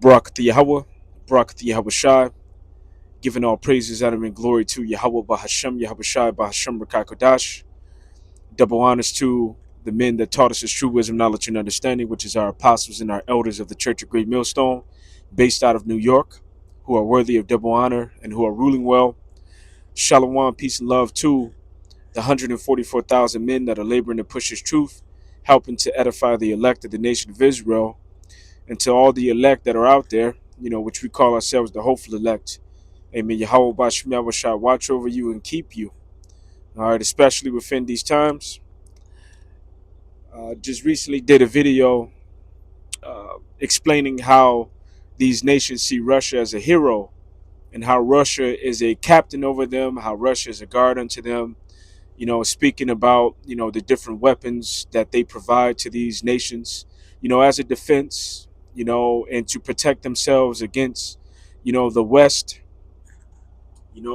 Barak the Yahweh, Barak the Yahweh Shai, giving all praises, honor, and glory to Yahweh Bahashem, Yahweh Shai, Bahashem Rakakodash. Double honors to the men that taught us his true wisdom, knowledge, and understanding, which is our apostles and our elders of the Church of Great Millstone, based out of New York, who are worthy of double honor and who are ruling well. Shalom, peace, and love to the 144,000 men that are laboring to push his truth, helping to edify the elect of the nation of Israel, and to all the elect that are out there, which we call ourselves the hopeful elect. Amen. Yahweh Bashem Yahweh Shai watch over you and keep you. All right, especially within these times. Just recently did a video explaining how these nations see Russia as a hero and how Russia is a captain over them, how Russia is a guard unto them. Speaking about, the different weapons that they provide to these nations, as a defense, and to protect themselves against, the West.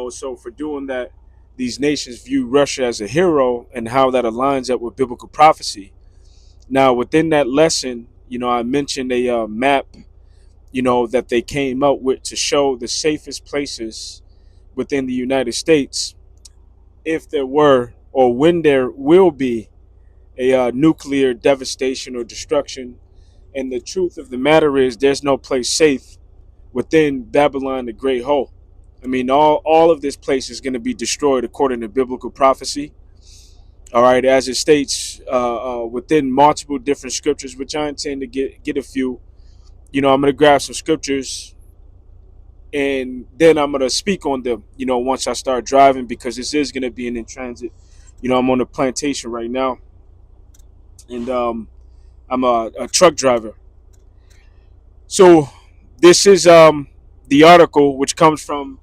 So for doing that, these nations view Russia as a hero and how that aligns up with biblical prophecy. Now, within that lesson, I mentioned a map, that they came up with to show the safest places within the United States if there were or when there will be a nuclear devastation or destruction. And the truth of the matter is, there's no place safe within Babylon the Great Hole. I mean, all of this place is going to be destroyed according to biblical prophecy. All right, as it states within multiple different scriptures, which I intend to get a few. I'm going to grab some scriptures and then I'm going to speak on them, once I start driving, because this is going to be an in transit. I'm on a plantation right now, and I'm a truck driver. So this is the article, which comes from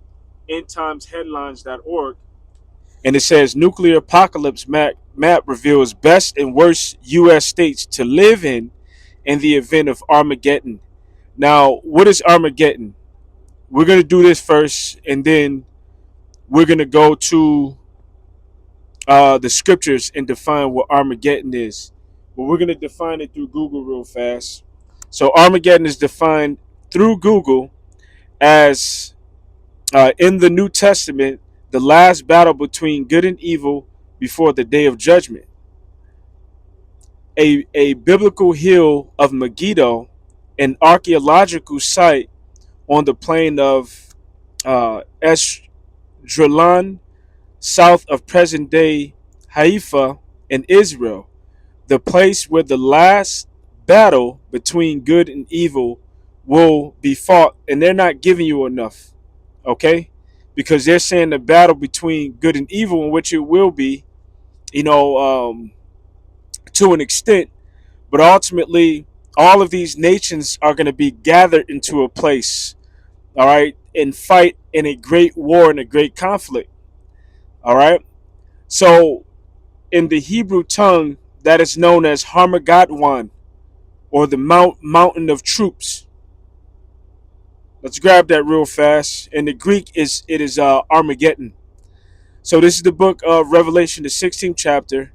endtimesheadlines.org, and it says nuclear apocalypse map reveals best and worst U.S. states to live in the event of Armageddon. Now, what is Armageddon? We're going to do this first, and then we're going to go to the scriptures and define what Armageddon is. But we're going to define it through Google real fast. So Armageddon is defined through Google as in the New Testament, the last battle between good and evil before the day of judgment. A biblical hill of Megiddo, an archaeological site on the plain of Esdraelon, south of present-day Haifa in Israel, the place where the last battle between good and evil will be fought. And they're not giving you enough, okay? Because they're saying the battle between good and evil, in which it will be, to an extent, but ultimately, all of these nations are going to be gathered into a place, all right, and fight in a great war and a great conflict, all right? So, in the Hebrew tongue, that is known as Harmagadwan, or the mountain of troops. Let's grab that real fast. In the Greek, it is Armageddon. So this is the book of Revelation, the 16th chapter,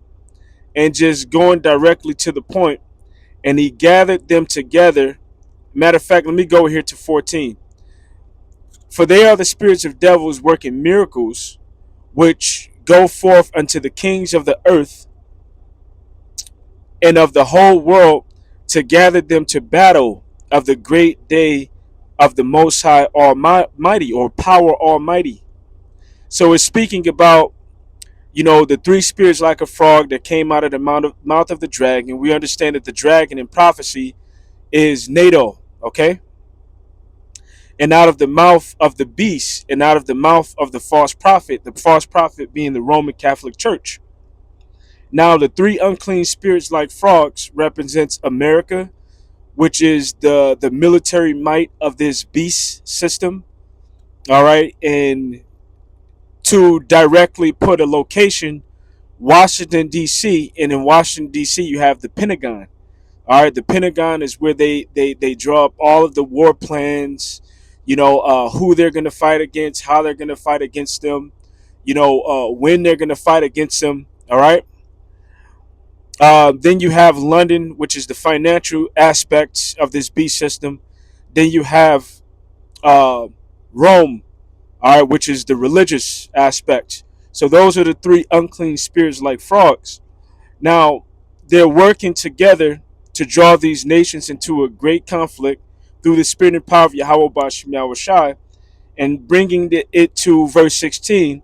and just going directly to the point. And he gathered them together. Matter of fact, let me go here to 14. For they are the spirits of devils working miracles, which go forth unto the kings of the earth and of the whole world, to gather them to battle of the great day of the Most High Almighty, or Power Almighty. So it's speaking about, the three spirits like a frog that came out of the mouth of the dragon. We understand that the dragon in prophecy is NATO, okay? And out of the mouth of the beast, and out of the mouth of the false prophet being the Roman Catholic Church. Now, the three unclean spirits like frogs represents America, which is the military might of this beast system. All right. And to directly put a location, Washington, D.C., and in Washington, D.C., you have the Pentagon. All right. The Pentagon is where they draw up all of the war plans, who they're going to fight against, how they're going to fight against them, when they're going to fight against them. All right. Then you have London, which is the financial aspects of this beast system. Then you have uh, Rome, all right, which is the religious aspect. So those are the three unclean spirits like frogs. Now, they're working together to draw these nations into a great conflict through the spirit and power of Yahweh Bashim Yahushai, and bringing it to verse 16.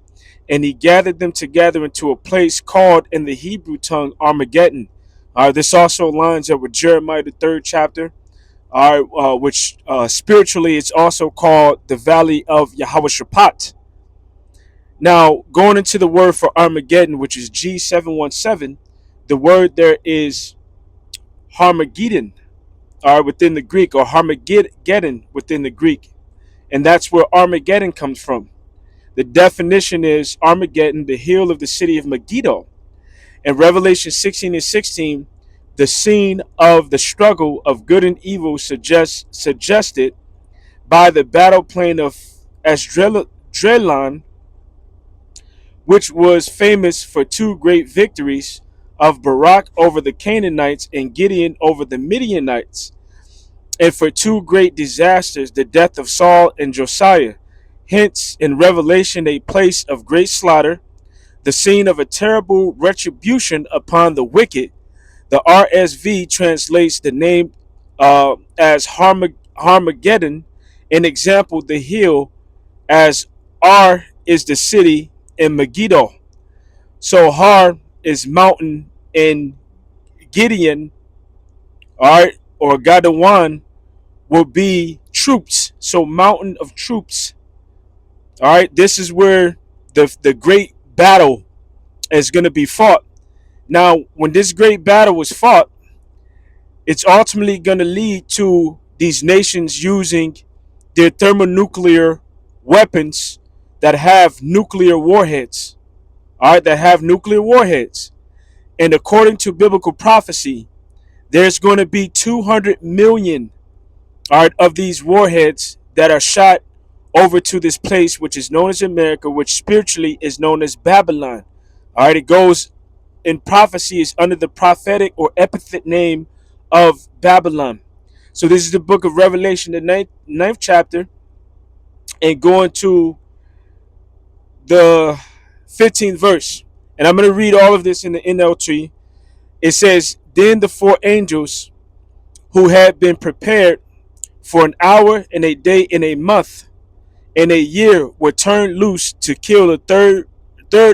And he gathered them together into a place called in the Hebrew tongue Armageddon. This also lines up with Jeremiah, the third chapter, which spiritually it's also called the Valley of Yahweh. Now, going into the word for Armageddon, which is G717, the word there is Harmageddon, within the Greek, or Harmageddon within the Greek. And that's where Armageddon comes from. The definition is Armageddon, the hill of the city of Megiddo. In Revelation 16 and 16, the scene of the struggle of good and evil suggested by the battle plain of Esdraelon, which was famous for two great victories of Barak over the Canaanites and Gideon over the Midianites, and for two great disasters, the death of Saul and Josiah. Hence, in Revelation, a place of great slaughter, the scene of a terrible retribution upon the wicked. The RSV translates the name as Harmageddon, an example, the hill, as Ar is the city in Megiddo. So Har is mountain, and Gideon, all right, or Gadawan will be troops. So mountain of troops. All right, this is where the great battle is going to be fought. Now, when this great battle was fought, it's ultimately going to lead to these nations using their thermonuclear weapons that have nuclear warheads. All right, that have nuclear warheads. And according to biblical prophecy, there's going to be 200 million, all right, of these warheads that are shot over to this place which is known as America, which spiritually is known as Babylon. All right, it goes in prophecy is under the prophetic or epithet name of Babylon. So this is the book of Revelation, the ninth chapter, and going to the 15th verse. And I'm going to read all of this in the NLT. It says, then the four angels who had been prepared for an hour and a day and a month and a year were turned loose to kill a third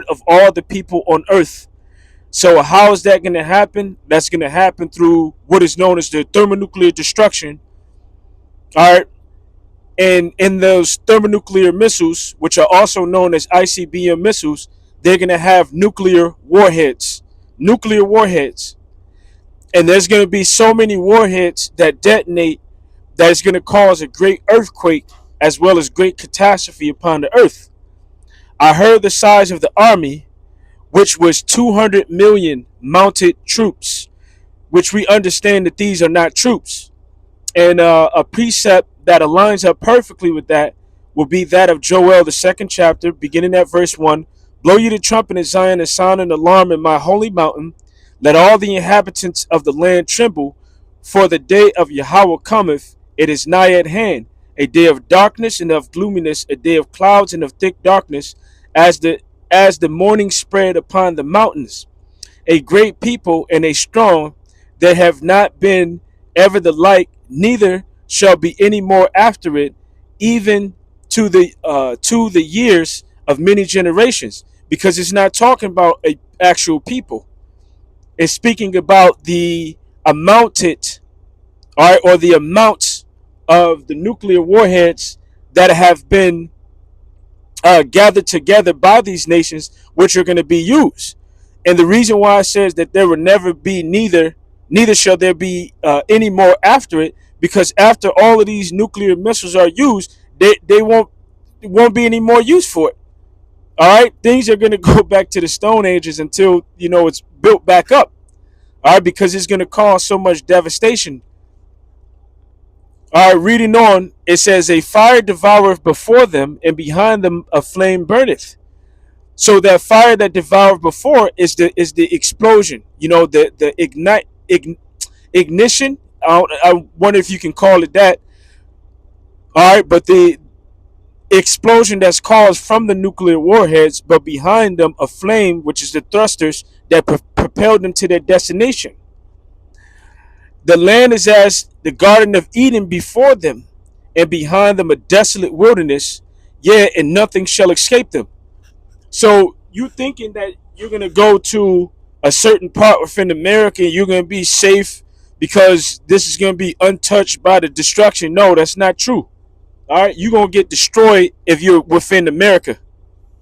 of all the people on earth. So how is that going to happen? That's going to happen through what is known as the thermonuclear destruction. All right. And in those thermonuclear missiles, which are also known as ICBM missiles, they're going to have nuclear warheads. Nuclear warheads. And there's going to be so many warheads that detonate that is going to cause a great earthquake as well as great catastrophe upon the earth. I heard the size of the army, which was 200 million mounted troops, which we understand that these are not troops. And a precept that aligns up perfectly with that will be that of Joel, the second chapter, beginning at verse 1. Blow ye the trumpet in Zion and sound an alarm in my holy mountain. Let all the inhabitants of the land tremble, for the day of Yahweh cometh, it is nigh at hand, a day of darkness and of gloominess, a day of clouds and of thick darkness, as the morning spread upon the mountains. A great people and a strong, that have not been ever the like, neither shall be any more after it, even to the years of many generations. Because it's not talking about a actual people. It's speaking about the amounted, all right, or the amounts of the nuclear warheads that have been gathered together by these nations, which are going to be used. And the reason why it says that there will never be neither shall there be any more after it, because after all of these nuclear missiles are used, they won't be any more use for it. All right, things are going to go back to the Stone Ages until it's built back up. All right, because it's going to cause so much devastation. All right, reading on, it says, a fire devoureth before them, and behind them a flame burneth. So that fire that devoured before is the explosion. The ignition. I wonder if you can call it that. All right, but the explosion that's caused from the nuclear warheads, but behind them a flame, which is the thrusters that propelled them to their destination. The land is as the Garden of Eden before them, and behind them a desolate wilderness, yeah, and nothing shall escape them. So you thinking that you're gonna go to a certain part within America and you're gonna be safe because this is gonna be untouched by the destruction. No, that's not true. All right, you're gonna get destroyed if you're within America.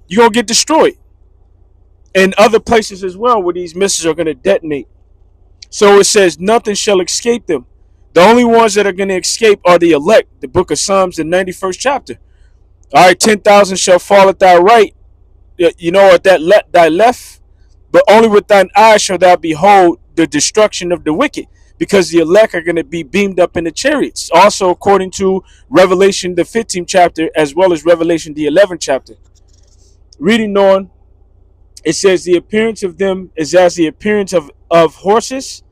You're gonna get destroyed. And other places as well where these missiles are gonna detonate. So it says nothing shall escape them. The only ones that are gonna escape are the elect. The book of Psalms, the 91st chapter. All right, 10,000 shall fall at thy right, at thy left, but only with thine eyes shall thou behold the destruction of the wicked, because the elect are going to be beamed up in the chariots. Also, according to Revelation, the 15th chapter, as well as Revelation, the 11th chapter. Reading on, it says, the appearance of them is as the appearance of horses,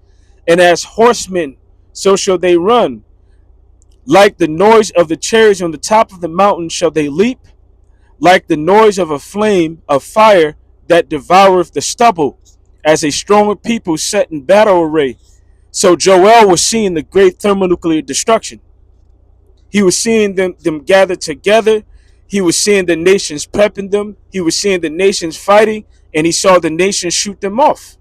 and as horsemen, so shall they run. Like the noise of the chariots on the top of the mountain shall they leap, like the noise of a flame of fire that devoureth the stubble, as a strong people set in battle array. So Joel was seeing the great thermonuclear destruction. He was seeing them gathered together. He was seeing the nations prepping them. He was seeing the nations fighting, and he saw the nations shoot them off.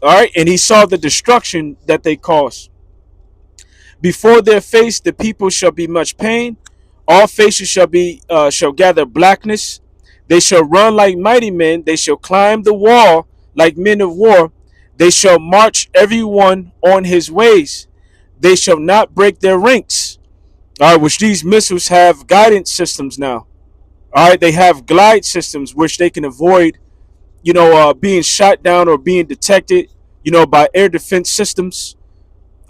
All right, and he saw the destruction that they caused. Before their face, the people shall be much pain. All faces shall gather blackness. They shall run like mighty men. They shall climb the wall like men of war. They shall march every one on his ways. They shall not break their ranks. All right, which these missiles have guidance systems now. All right, they have glide systems which they can avoid, being shot down or being detected, by air defense systems.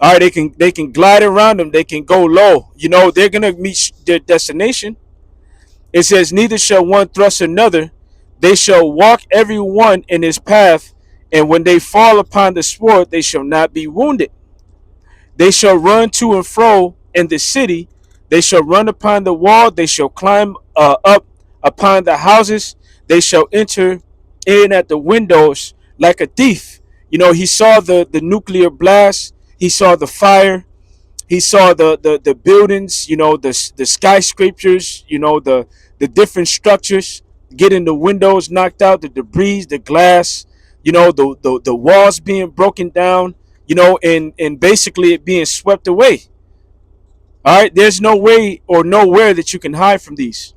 All right, they can glide around them. They can go low. They're gonna meet their destination. It says, neither shall one thrust another. They shall walk every one in his path, and when they fall upon the sword, they shall not be wounded. They shall run to and fro in the city. They shall run upon the wall. They shall climb up upon the houses. They shall enter in at the windows like a thief. He saw the nuclear blast. He saw the fire. He saw the buildings, the skyscrapers, the different structures, getting the windows knocked out, the debris, the glass, the walls being broken down, and basically it being swept away. All right, there's no way or nowhere that you can hide from these.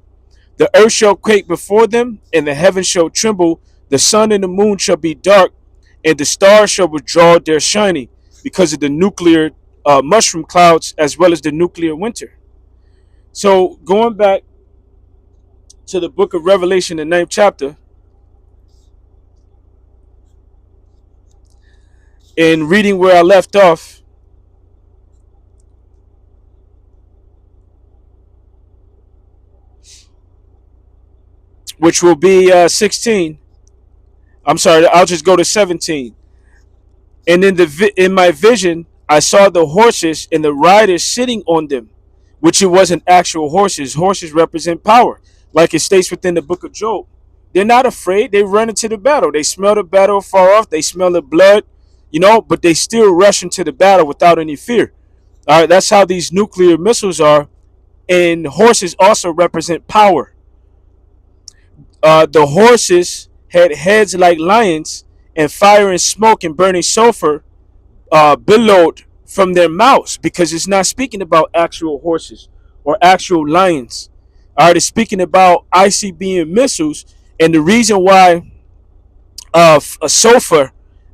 The earth shall quake before them, and the heavens shall tremble. The sun and the moon shall be dark, and the stars shall withdraw their shining, because of the nuclear mushroom clouds as well as the nuclear winter. So going back to the book of Revelation, the 9th chapter, and reading where I left off, which will be 16. I'm sorry, I'll just go to 17. And in my vision, I saw the horses and the riders sitting on them, which it wasn't actual horses. Horses represent power, like it states within the book of Job. They're not afraid. They run into the battle. They smell the battle far off. They smell the blood, but they still rush into the battle without any fear. All right, that's how these nuclear missiles are. And horses also represent power. The horses had heads like lions, and fire and smoke and burning sulfur billowed from their mouths, because it's not speaking about actual horses or actual lions. All right, it's speaking about ICBM missiles, and the reason why a sulfur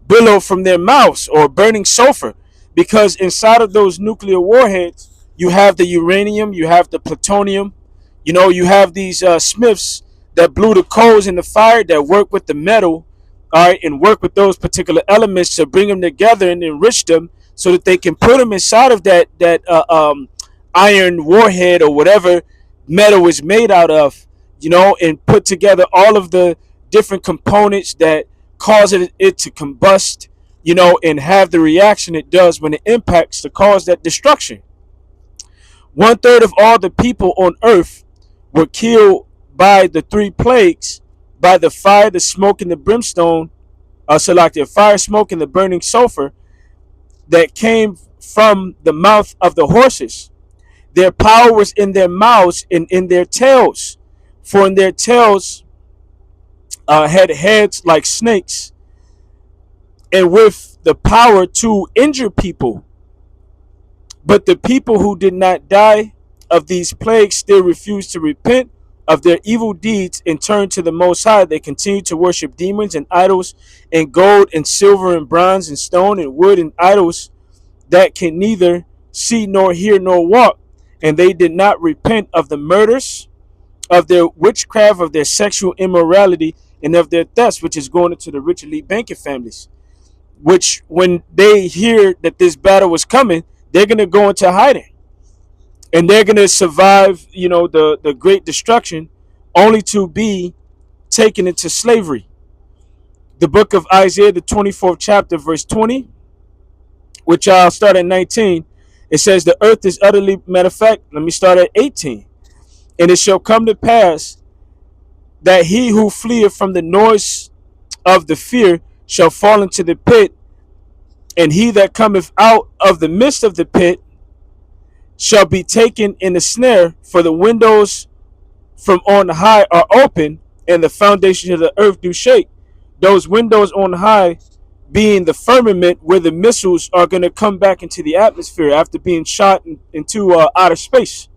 billow from their mouths, or burning sulfur, because inside of those nuclear warheads you have the uranium, you have the plutonium, you have these smiths that blew the coals in the fire, that work with the metal, all right, and work with those particular elements to bring them together and enrich them, so that they can put them inside of that iron warhead or whatever metal is made out of, and put together all of the different components that cause it to combust, and have the reaction it does when it impacts to cause that destruction. One third of all the people on earth were killed by the three plagues, by the fire, the smoke, and the brimstone, so like the fire, smoke, and the burning sulfur that came from the mouth of the horses. Their power was in their mouths and in their tails, for in their tails had heads like snakes, and with the power to injure people. But the people who did not die of these plagues still refused to repent of their evil deeds and turn to the Most High. They continued to worship demons and idols and gold and silver and bronze and stone and wood and idols that can neither see nor hear nor walk. And they did not repent of the murders, of their witchcraft, of their sexual immorality, and of their thefts, which is going into the rich elite banking families. Which, when they hear that this battle was coming, they're going to go into hiding, and they're going to survive, the great destruction, only to be taken into slavery. The book of Isaiah, the 24th chapter, verse 20, which I'll start at 19. It says, the earth is utterly, matter of fact, let me start at 18. And it shall come to pass that he who fleeth from the noise of the fear shall fall into the pit, and he that cometh out of the midst of the pit shall be taken in a snare, for the windows from on high are open, and the foundation of the earth do shake. Those windows on high being the firmament where the missiles are going to come back into the atmosphere after being shot into outer space.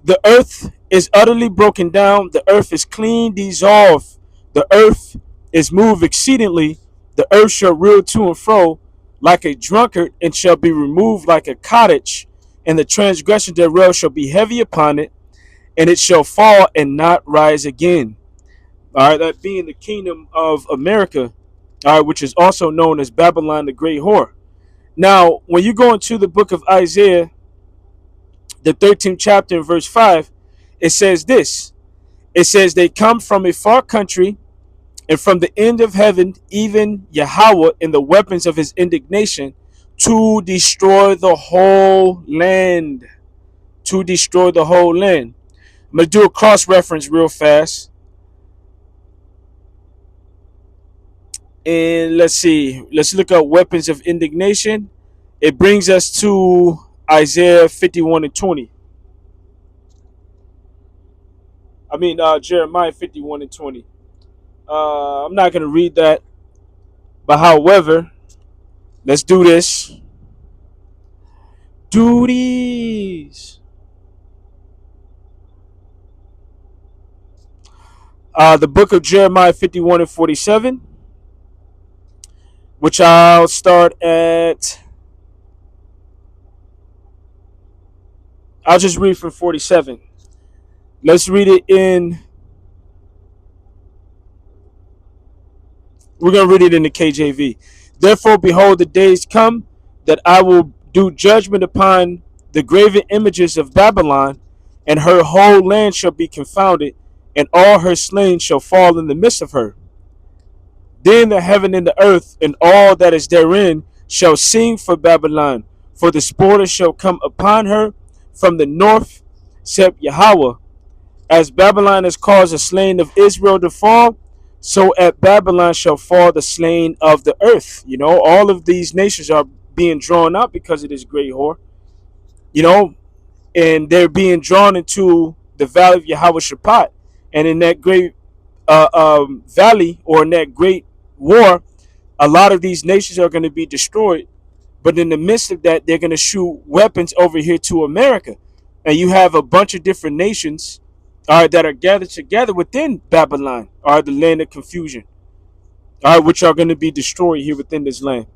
The earth is utterly broken down. The earth is clean, dissolved. The earth is moved exceedingly. The earth shall reel to and fro like a drunkard, and shall be removed like a cottage, and the transgression thereof shall be heavy upon it, and it shall fall and not rise again. All right, that being the kingdom of America, all right, which is also known as Babylon the Great Whore. Now, when you go into the book of Isaiah, the 13th chapter, in verse 5, it says this. It says, they come from a far country, and from the end of heaven, even Yahweh, in the weapons of his indignation, to destroy the whole land. To destroy the whole land. I'm going to do a cross reference real fast. And let's see. Let's look up weapons of indignation. It brings us to Isaiah 51 and 20. Jeremiah 51 and 20. I'm not going to read that. But however, let's do this. Duties. The book of Jeremiah 51 and 47, which I'll start at. I'll just read from 47. Let's read it in. We're going to read it in the KJV. Therefore, behold, the days come that I will do judgment upon the graven images of Babylon, and her whole land shall be confounded, and all her slain shall fall in the midst of her. Then the heaven and the earth and all that is therein shall sing for Babylon, for the spoiler shall come upon her from the north, saith Yahweh. As Babylon has caused the slain of Israel to fall, so at Babylon shall fall the slain of the earth. All of these nations are being drawn out because of this great whore. And they're being drawn into the valley of Yahweh Shaphat. And in that great valley, or in that great war, a lot of these nations are going to be destroyed. But in the midst of that, they're going to shoot weapons over here to America. And you have a bunch of different nations that are gathered together within Babylon, the land of confusion, which are going to be destroyed here within this land.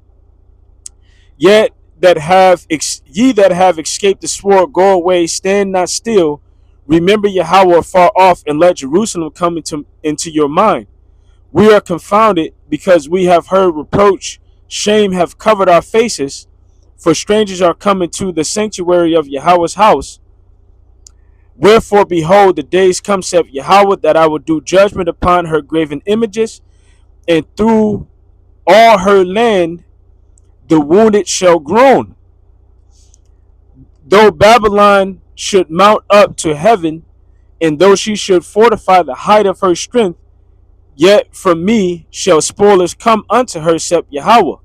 Yet ye that have escaped the sword, go away, stand not still. Remember Yahweh afar off, and let Jerusalem come into your mind. We are confounded because we have heard reproach. Shame have covered our faces, for strangers are coming to the sanctuary of Yahweh's house. Wherefore, behold, the days come, saith Yahweh, that I will do judgment upon her graven images, and through all her land the wounded shall groan. Though Babylon should mount up to heaven, and though she should fortify the height of her strength, yet from me shall spoilers come unto her, saith Yahweh.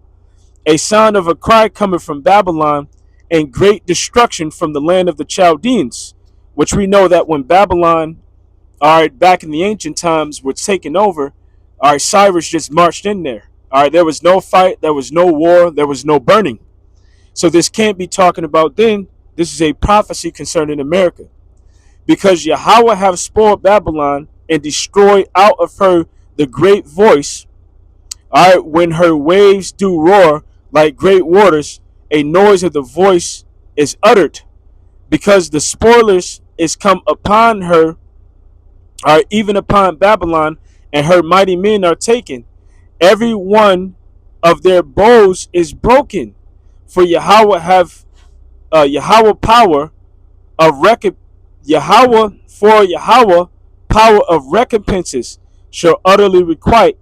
A sound of a cry coming from Babylon, and great destruction from the land of the Chaldeans, which we know that when Babylon, all right, back in the ancient times, were taken over, all right, Cyrus just marched in there. All right, there was no fight, there was no war, there was no burning. So this can't be talking about then. This is a prophecy concerning America. Because Yahweh have spoiled Babylon and destroyed out of her the great voice. All right, when her waves do roar like great waters, a noise of the voice is uttered. Because the spoilers is come upon her, all right, even upon Babylon, and her mighty men are taken. Every one of their bows is broken. For Yahweh have Yahweh power of Yahweh power of recompenses shall utterly requite,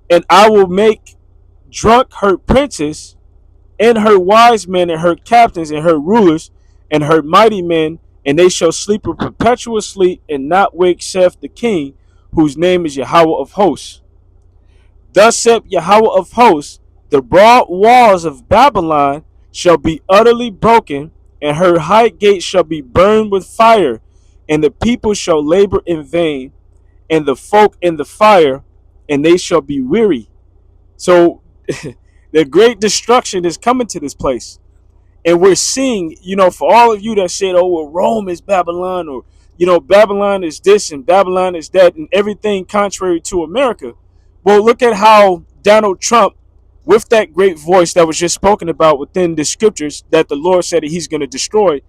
and I will make drunk her princes and her wise men and her captains and her rulers and her mighty men, and they shall sleep a perpetual sleep and not wake, saith the king, whose name is Yahweh of hosts. Thus saith Yahweh of hosts, the broad walls of Babylon shall be utterly broken, and her high gates shall be burned with fire, and the people shall labor in vain, and the folk in the fire, and they shall be weary. So the great destruction is coming to this place. And we're seeing, for all of you that said, oh, well, Rome is Babylon, or, Babylon is this and Babylon is that, and everything contrary to America. Well, look at how Donald Trump, with that great voice that was just spoken about within the scriptures that the Lord said that he's going to destroy,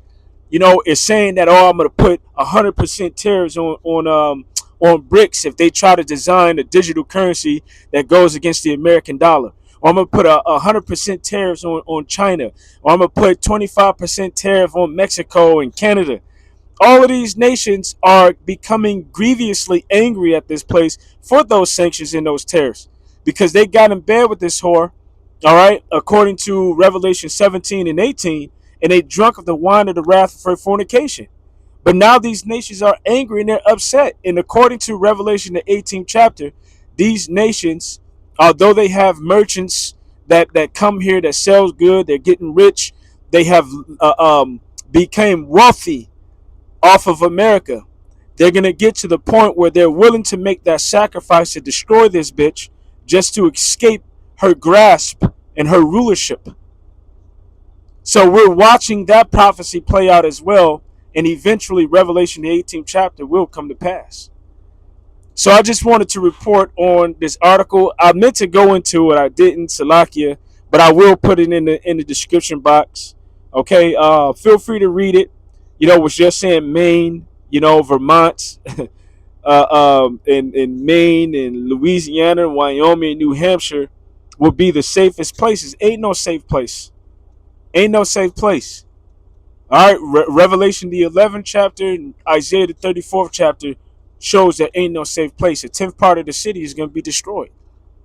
is saying that, oh, I'm going to put 100% tariffs on BRICS if they try to design a digital currency that goes against the American dollar. Or I'm going to put 100% tariffs on China. Or I'm going to put 25% tariff on Mexico and Canada. All of these nations are becoming grievously angry at this place for those sanctions and those tariffs, because they got in bed with this whore, all right, according to Revelation 17 and 18, and they drunk of the wine of the wrath of her fornication. But now these nations are angry and they're upset. And according to Revelation, the 18th chapter, these nations, although they have merchants that come here that sells good, they're getting rich, they have became wealthy off of America. They're going to get to the point where they're willing to make that sacrifice to destroy this bitch just to escape her grasp and her rulership. So we're watching that prophecy play out as well, and eventually Revelation the 18th chapter will come to pass. So I just wanted to report on this article. I meant to go into it, I didn't, Salakia, but I will put it in the description box. Okay, feel free to read it. Was just saying Maine, Vermont, in Maine and Louisiana and Wyoming and New Hampshire will be the safest places. Ain't no safe place. Ain't no safe place. All right, Revelation the 11th chapter and Isaiah the 34th chapter shows that ain't no safe place. A 10th part of the city is going to be destroyed.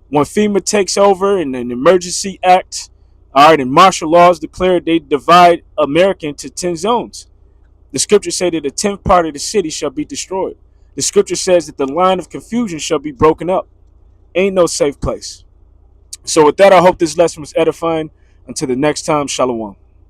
When FEMA takes over and an emergency act, all right, and martial laws declared, they divide America into 10 zones. The scripture says that a 10th part of the city shall be destroyed. The scripture says that the line of confusion shall be broken up. Ain't no safe place. So with that, I hope this lesson was edifying. Until the next time, shalom.